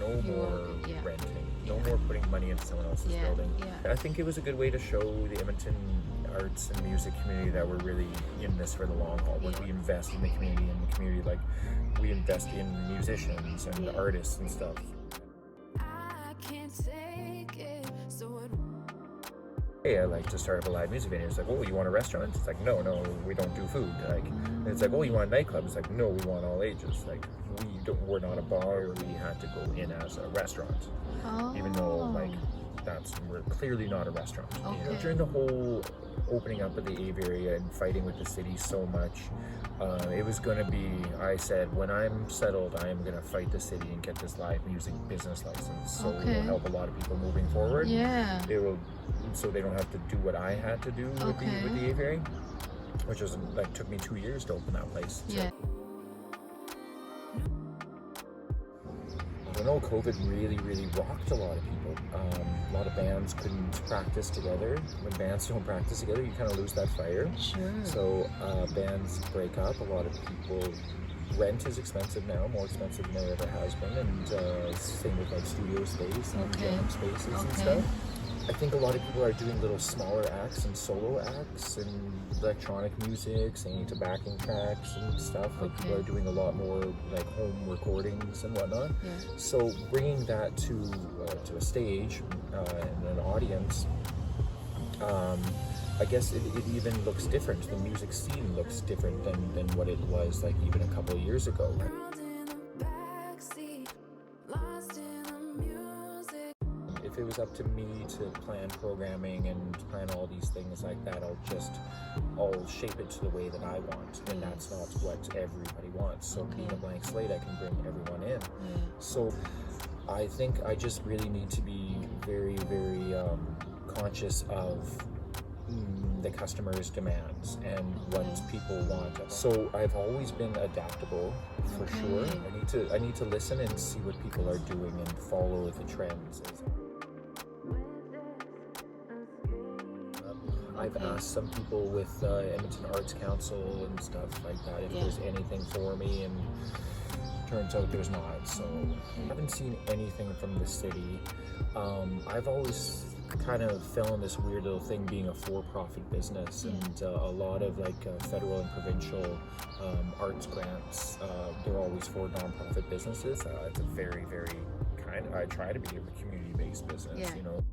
no more renting, no more putting money into someone else's building. I think it was a good way to show the Edmonton arts and music community that we're really in this for the long haul. Like we invest in the community, like we invest in musicians and artists and stuff. Hey, I like to start up a live music venue. It's like, oh, you want a restaurant? It's like, no, we don't do food. Like, and it's like, oh, you want a nightclub? It's like, no, we want all ages. Like, we're not a bar. We had to go in as a restaurant, even though like we're clearly not a restaurant. You know, during the whole opening up of the Aviary and fighting with the city so much, it was going to be, I said, when I'm settled, I am going to fight the city and get this live music business license. So it will help a lot of people moving forward. It will, so they don't have to do what I had to do with the Aviary, which was like took me 2 years to open that place. I know COVID really rocked a lot of people. A lot of bands couldn't practice together. When bands don't practice together, you kind of lose that fire. So bands break up. A lot of people, rent is expensive now, more expensive than it ever has been, and same with like studio space and jam spaces and stuff. I think a lot of people are doing little smaller acts and solo acts and electronic music, singing to backing tracks and stuff. Like people are doing a lot more like home recordings and whatnot. So bringing that to a stage and an audience, I guess it even looks different. The music scene looks different than what it was like even a couple of years ago. If it was up to me to plan programming and plan all these things like that, I'll shape it to the way that I want, and that's not what everybody wants. So being a blank slate, I can bring everyone in. So I think I just really need to be very conscious of the customer's demands and what people want. So I've always been adaptable, for sure. I need to listen and see what people are doing and follow the trends. I've asked some people with Edmonton Arts Council and stuff like that if there's anything for me, and turns out there's not. So I haven't seen anything from the city. I've always kind of fell in this weird little thing being a for-profit business, and a lot of like federal and provincial arts grants, they're always for non-profit businesses. It's a very I try to be a community-based business, you know.